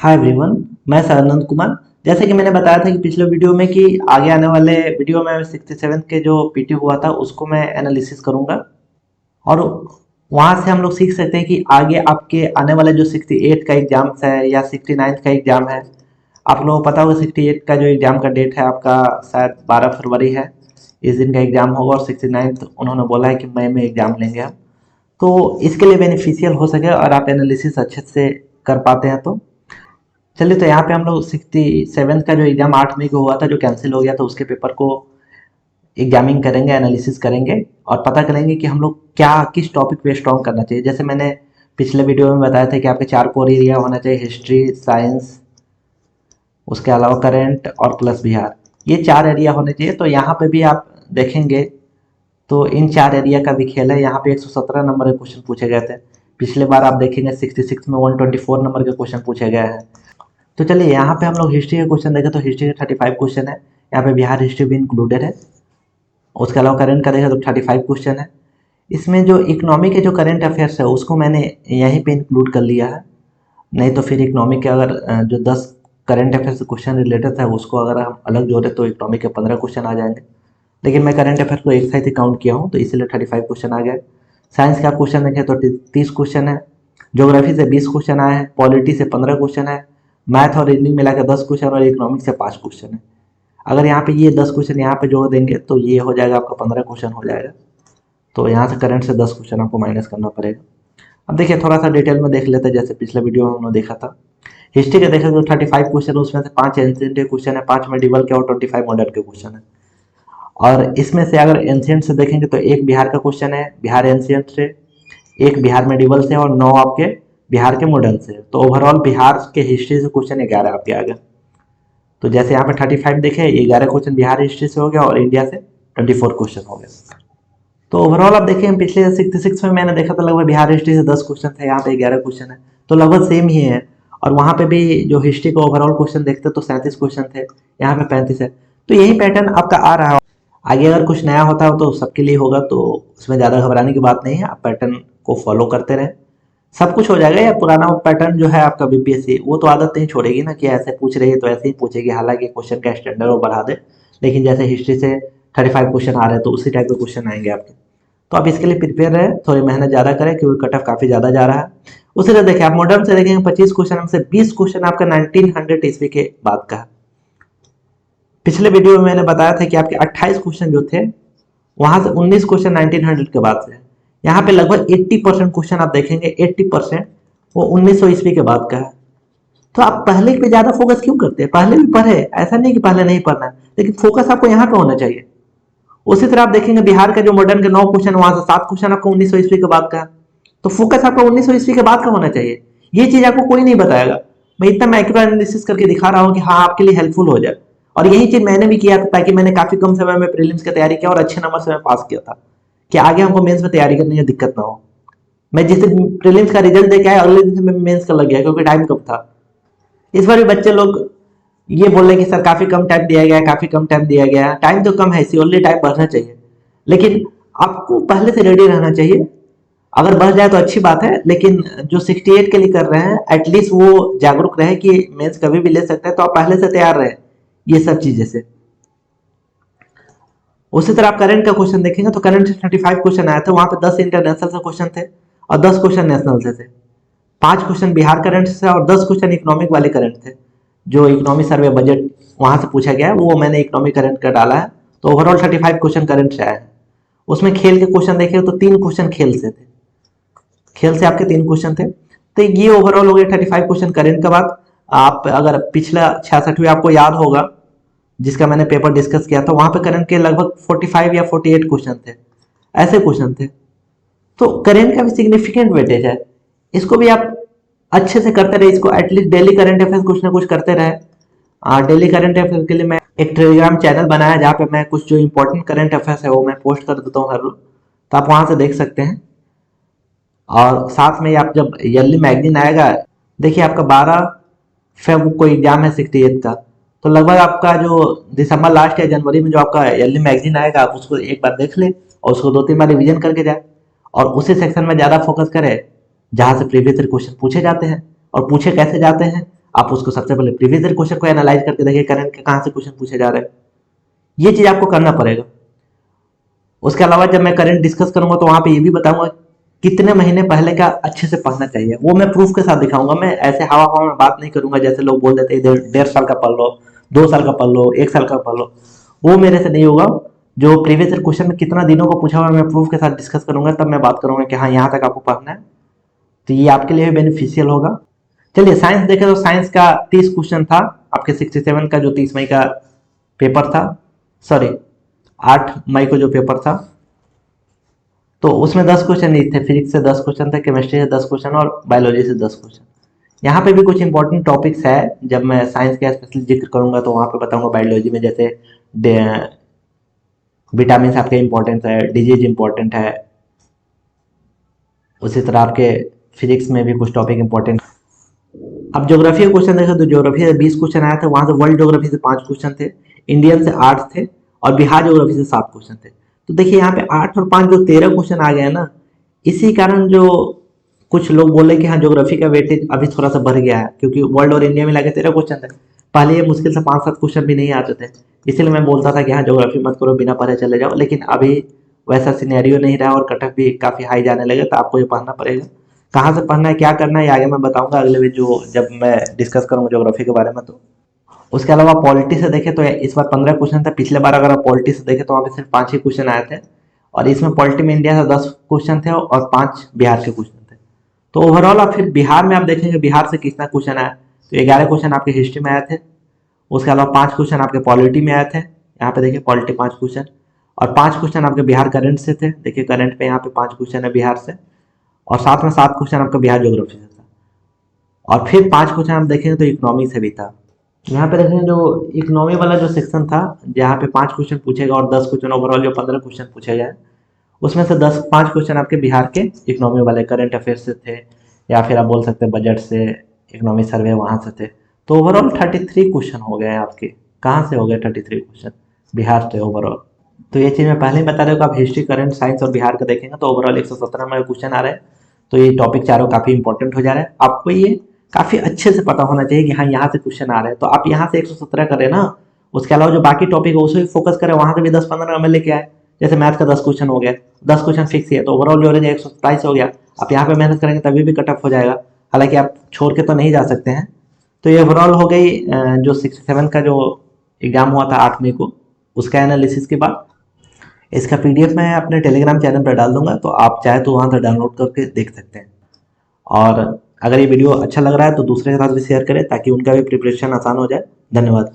Hi everyone. मैं सरनंद कुमार। जैसे कि मैंने बताया था कि पिछले वीडियो में कि आगे आने वाले वीडियो में 67 के जो पीटी हुआ था उसको मैं एनालिसिस करूंगा और वहां से हम लोग सीख सकते हैं कि आगे आपके आने वाले जो 68 का एग्जाम है या 69 का एग्जाम है। आप लोगों को पता होगा 68 का जो एग्जाम का डेट है आपका शायद 12 फरवरी है। इस दिन का एग्जाम होगा और 69 उन्होंने बोला है कि मई में एग्जाम लेंगे हम। तो इसके लिए बेनिफिशियल हो सके और आप एनालिसिस अच्छे से कर पाते हैं तो चलिए। तो यहाँ पे हम लोग 67 का जो एग्जाम 8 मई को हुआ था जो कैंसिल हो गया था उसके पेपर को एग्जामिंग करेंगे, एनालिसिस करेंगे और पता करेंगे कि हम लोग क्या किस टॉपिक पे स्ट्रॉन्ग करना चाहिए। जैसे मैंने पिछले वीडियो में बताया था कि आपके 4 कोर एरिया होना चाहिए, हिस्ट्री, साइंस, उसके अलावा करंट और प्लस बिहार। ये 4 एरिया होने चाहिए। तो यहाँ पे भी आप देखेंगे तो इन 4 एरिया का भी खेल है। यहाँ पे 117 नंबर के क्वेश्चन पूछे गए थे। पिछले बार आप देखेंगे 66 में 124 नंबर के क्वेश्चन पूछे गए हैं। तो चलिए यहाँ पे हम लोग हिस्ट्री के क्वेश्चन देखें तो हिस्ट्री के 35 क्वेश्चन है। यहाँ पे बिहार हिस्ट्री भी इंक्लूडेड है। उसके अलावा करंट का देखें तो 35 क्वेश्चन है। इसमें जो इकोनॉमी के जो करंट अफेयर्स है उसको मैंने यहीं पे इंक्लूड कर लिया है। नहीं तो फिर इकोनॉमी के अगर जो 10 करंट अफेयर से क्वेश्चन रिलेटेड है उसको अगर हम अलग जोड़े तो इकोनॉमी के 15 क्वेश्चन आ जाएंगे। लेकिन मैं करंट अफेयर को एक साथ ही काउंट किया हूँ तो इसलिए 35 क्वेश्चन आ गए। साइंस का क्वेश्चन देखें तो 30 क्वेश्चन है। ज्योग्राफी से 20 क्वेश्चन आए हैं। पॉलिटी से 15 क्वेश्चन है। मैथ और रीजनिंग मिला के 10 क्वेश्चन और इकोनॉमिक्स से 5 क्वेश्चन है। अगर यहाँ पे ये 10 क्वेश्चन यहाँ पे जोड़ देंगे तो ये हो जाएगा आपका 15 क्वेश्चन हो जाएगा। तो यहाँ से करंट से 10 क्वेश्चन आपको माइनस करना पड़ेगा। अब देखिए थोड़ा सा डिटेल में देख लेते हैं। जैसे पिछले वीडियो में हमने देखा था हिस्ट्री का देखा तो 35 क्वेश्चन उसमें से 5 एंशिएंट के क्वेश्चन है, 5 मेडिवल के और 25 मॉडर्न के क्वेश्चन है। और इसमें से अगर एंशिएंट से देखेंगे तो एक बिहार का क्वेश्चन है बिहार एंशिएंट से, एक बिहार मेडिवल से और 9 आपके बिहार के मॉडर्न से। तो ओवरऑल बिहार के हिस्ट्री से क्वेश्चन 11 आपके आ गए। तो जैसे यहाँ पे 35 देखे 11 क्वेश्चन बिहार हिस्ट्री से हो गया और इंडिया से 24 क्वेश्चन हो गए। तो ओवरऑल आप देखिए पिछले 66 में मैंने देखा था लगभग बिहार हिस्ट्री से 10 क्वेश्चन थे, यहाँ पे 11 क्वेश्चन है। तो लगभग सेम ही है। और वहाँ पे भी जो हिस्ट्री का ओवरऑल क्वेश्चन देखते तो 37 क्वेश्चन थे, यहाँ पे 35 है। तो यही पैटर्न आपका आ रहा है। आगे अगर कुछ नया होता हो तो सबके लिए होगा, तो उसमें ज़्यादा घबराने की बात नहीं है। आप पैटर्न को फॉलो करते रहें, सब कुछ हो जाएगा। या पुराना पैटर्न जो है आपका बीपीएससी वो तो आदत नहीं छोड़ेगी ना कि ऐसे पूछ रही है तो ऐसे ही पूछेगी, हालांकि क्वेश्चन का स्टैंडर्ड वो बढ़ा दे। लेकिन जैसे हिस्ट्री से 35 क्वेश्चन आ रहे हैं तो उसी टाइप के क्वेश्चन आएंगे आपके। तो आप इसके लिए प्रिपेयर रहे, थोड़ी मेहनत ज़्यादा करें क्योंकि कट ऑफ काफ़ी ज़्यादा जा रहा है। उसी तरह देखिए आप मॉडर्न से देखेंगे 25 क्वेश्चन में से 20 क्वेश्चन आपका 1900 ईस्वी के बाद का है। पिछले वीडियो में मैंने बताया था कि आपके 28 क्वेश्चन जो थे वहां से 19 क्वेश्चन 1900 के बाद से। यहाँ पे लगभग 80% क्वेश्चन आप देखेंगे 80% वो 1900 ईस्वी के बाद का है। तो आप पहले पे ज्यादा फोकस क्यों करते हैं? पहले भी पढ़े, ऐसा नहीं कि पहले नहीं पढ़ना है, लेकिन फोकस आपको यहाँ पे होना चाहिए। उसी तरह आप देखेंगे बिहार का जो मॉडर्न के 9 क्वेश्चन वहां से 7 क्वेश्चन आपको 1900 ईस्वी के बाद का है। तो फोकस आपका 1900 ईस्वी के बाद का होना चाहिए। ये चीज आपको कोई नहीं बताएगा। मैं इतना माइक्रो एनालिसिस करके दिखा रहा हूँ कि हाँ आपके लिए हेल्पफुल हो जाए। और यही चीज मैंने भी किया था ताकि मैंने काफी कम समय में प्रीलिम्स की तैयारी किया और अच्छे नंबर से मैं पास किया था कि आगे हमको मेंस में तैयारी करने में दिक्कत ना हो। मैं जिस दिन प्रीलिम्स का रिजल्ट देके आया अगले दिन से मैं मेंस का लग गया क्योंकि टाइम कम था। इस बार भी बच्चे लोग ये बोल रहे हैं कि सर काफी कम टाइम दिया गया है, काफी कम टाइम दिया गया है। टाइम तो कम है, इसी ओनली टाइम बढ़ना चाहिए। लेकिन आपको पहले से रेडी रहना चाहिए। अगर बढ़ जाए तो अच्छी बात है, लेकिन जो 68 के लिए कर रहे हैं एटलीस्ट वो जागरूक रहे कि मेंस कभी भी ले सकते हैं, तो आप पहले से तैयार रहे ये सब चीजें से। उसी तरह आप करंट का क्वेश्चन देखेंगे तो करंट से 35 क्वेश्चन आया था, वहां पे 10 इंटरनेशनल से क्वेश्चन थे और 10 क्वेश्चन नेशनल से थे। 5 क्वेश्चन बिहार करंट से और 10 क्वेश्चन इकोनॉमिक वाले करंट थे। जो इकोनॉमिक सर्वे बजट वहां से पूछा गया है वो मैंने इकोनॉमिक करंट का डाला है। तो ओवरऑल 35 क्वेश्चन करंट से आया है। उसमें खेल के क्वेश्चन देखे तो 3 क्वेश्चन खेल से थे, खेल से आपके 3 क्वेश्चन थे। तो ये ओवरऑल हो गया 35 क्वेश्चन करंट का बात। आप अगर पिछला 66 आपको याद होगा जिसका मैंने पेपर डिस्कस किया था वहां पे करंट के लगभग 45 या 48 क्वेश्चन थे, ऐसे क्वेश्चन थे। तो करंट का भी सिग्निफिकेंट वेटेज है। इसको भी आप अच्छे से करते रहे, इसको एटलीस्ट डेली करंट अफेयर्स कुछ ना कुछ करते रहे। डेली करंट अफेयर्स के लिए मैं एक टेलीग्राम चैनल बनाया जहाँ पे मैं कुछ जो इंपॉर्टेंट करंट अफेयर्स है वो मैं पोस्ट कर देता हूँ हर रोज, तो आप वहां से देख सकते हैं। और साथ में आप जब ईयरली मैगजीन आएगा, देखिए आपका 12 फेब को एग्जाम है 68 का, तो लगभग आपका जो दिसंबर लास्ट या जनवरी में जो आपका ईयरली मैगजीन आएगा आप उसको एक बार देख ले और उसको 2-3 बार रिवीजन करके जाए और उसी सेक्शन में ज़्यादा फोकस करें जहाँ से प्रीवियस क्वेश्चन पूछे जाते हैं। और पूछे कैसे जाते हैं, आप उसको सबसे पहले प्रीवियस ईयर क्वेश्चन को एनालाइज करके देखिए करंट के कहाँ से क्वेश्चन पूछे जा रहे हैं, ये चीज़ आपको करना पड़ेगा। उसके अलावा जब मैं करंट डिस्कस करूंगा तो वहाँ पे ये भी बताऊंगा कितने महीने पहले का अच्छे से पढ़ना चाहिए, वो मैं प्रूफ के साथ दिखाऊंगा। मैं ऐसे हवा हवा में बात नहीं करूंगा जैसे लोग बोल देते हैं 1.5 साल का पढ़ लो, 2 साल का पढ़ लो, 1 साल का पढ़ लो, वो मेरे से नहीं होगा। जो प्रीवियस ईयर क्वेश्चन में कितना दिनों को पूछा हुआ मैं प्रूफ के साथ डिस्कस करूंगा, तब मैं बात करूंगा कि हाँ यहाँ तक आपको पढ़ना है, तो ये आपके लिए भी बेनिफिशियल होगा। चलिए साइंस देखें तो साइंस का 30 क्वेश्चन था आपके 67 का, जो 30 मई का पेपर था, सॉरी 8 मई को जो पेपर था, तो उसमें 10 क्वेश्चन नहीं थे। फिजिक्स से 10 क्वेश्चन थे, केमिस्ट्री से 10 क्वेश्चन और बायोलॉजी से 10 क्वेश्चन। यहाँ पे भी कुछ इंपॉर्टेंट टॉपिक्स है, जब मैं साइंस का स्पेशली जिक्र करूंगा तो वहाँ पे बताऊंगा। बायोलॉजी में जैसे विटामिन आपके इंपॉर्टेंट है, डिजीज इंपॉर्टेंट है, उसी तरह आपके फिजिक्स में भी कुछ टॉपिक इंपॉर्टेंट। अब ज्योग्राफी का क्वेश्चन देखें तो ज्योग्राफी से 20 क्वेश्चन आया था, वहां से वर्ल्ड ज्योग्राफी से 5 क्वेश्चन थे, इंडियन से 8 थे और बिहार ज्योग्राफी से 7 क्वेश्चन थे। तो देखिए यहाँ पे 8 और 5 जो 13 क्वेश्चन आ गए ना, इसी कारण जो कुछ लोग बोले कि हाँ ज्योग्राफी का वेटेज अभी थोड़ा सा बढ़ गया है, क्योंकि वर्ल्ड और इंडिया में लगे 13 क्वेश्चन थे। पहले ये मुश्किल से 5-7 क्वेश्चन भी नहीं आते थे, इसलिए मैं बोलता था कि हाँ ज्योग्राफी मत करो, बिना पढ़े चले जाओ। लेकिन अभी वैसा सिनेरियो नहीं रहा और कटअप भी काफ़ी हाई जाने लगे, तो आपको ये पढ़ना पड़ेगा। कहाँ से पढ़ना है, क्या करना है, ये आगे मैं बताऊंगा अगले वीडियो जब मैं डिस्कस करूंगा ज्योग्राफी के बारे में। तो उसके अलावा पॉलिटी से देखें तो इस बार 15 क्वेश्चन थे, पिछले बार अगर आप पॉलिटी से देखें तो वहाँ पे सिर्फ 5 ही क्वेश्चन आए थे, और इसमें पॉलिटी में इंडिया से 10 क्वेश्चन थे और 5 बिहार के क्वेश्चन थे। तो ओवरऑल आप फिर बिहार में आप देखेंगे बिहार से कितना क्वेश्चन आया, तो 11 क्वेश्चन आपके हिस्ट्री में आए थे। उसके अलावा 5 क्वेश्चन आपके पॉलिटी में आए थे, यहाँ पे देखिए पॉलिटी 5 क्वेश्चन, और 5 क्वेश्चन आपके बिहार करंट से थे। देखिए करंट पे यहाँ पे 5 क्वेश्चन है बिहार से, और साथ में 7 क्वेश्चन आपका बिहार ज्योग्राफी से था, और फिर 5 क्वेश्चन आप देखेंगे तो इकोनॉमी से भी था। यहाँ पे देखेंगे जो इकोनॉमी वाला जो सेक्शन था, जहाँ पे 5 क्वेश्चन पूछेगा और 10 क्वेश्चन, ओवरऑल जो 15 क्वेश्चन पूछे गए, उसमें से 5 क्वेश्चन आपके बिहार के इकोनॉमी वाले करंट अफेयर्स से थे, या फिर आप बोल सकते हैं बजट से, इकोनॉमी सर्वे वहाँ से थे। तो ओवरऑल 33 क्वेश्चन हो गए आपके। कहाँ से हो गए 33 क्वेश्चन? बिहार से ओवरऑल। तो ये चीज़ मैं पहले ही बता रहा हूँ कि आप हिस्ट्री, करंट, साइंस और बिहार का देखेंगे तो ओवरऑल 117 में क्वेश्चन आ रहे हैं। तो ये टॉपिक चारों काफ़ी इंपॉर्टेंट हो जा रहा है, आपको ये काफ़ी अच्छे से पता होना चाहिए कि हाँ यहाँ से क्वेश्चन आ रहे हैं। तो आप यहाँ से 117 करें ना, उसके अलावा जो बाकी टॉपिक है उसे फोकस करें, वहाँ से भी 10-15 में लेके आए। जैसे मैथ का 10 क्वेश्चन हो गया, 10 क्वेश्चन फिक्स है, तो ओवरऑल जो है 127 हो गया। आप यहाँ पे मेहनत करेंगे तभी भी कटअप हो जाएगा, हालांकि आप छोड़ के तो नहीं जा सकते हैं। तो ये ओवरऑल हो गई जो 67 का जो एग्जाम हुआ था 8 मई को, उसका एनालिसिस के बाद। इसका पीडीएफ मैं अपने टेलीग्राम चैनल पर डाल दूंगा, तो आप चाहे तो वहाँ से डाउनलोड करके देख सकते हैं। और अगर ये वीडियो अच्छा लग रहा है तो दूसरे के साथ भी शेयर करें, ताकि उनका भी प्रिपरेशन आसान हो जाए। धन्यवाद।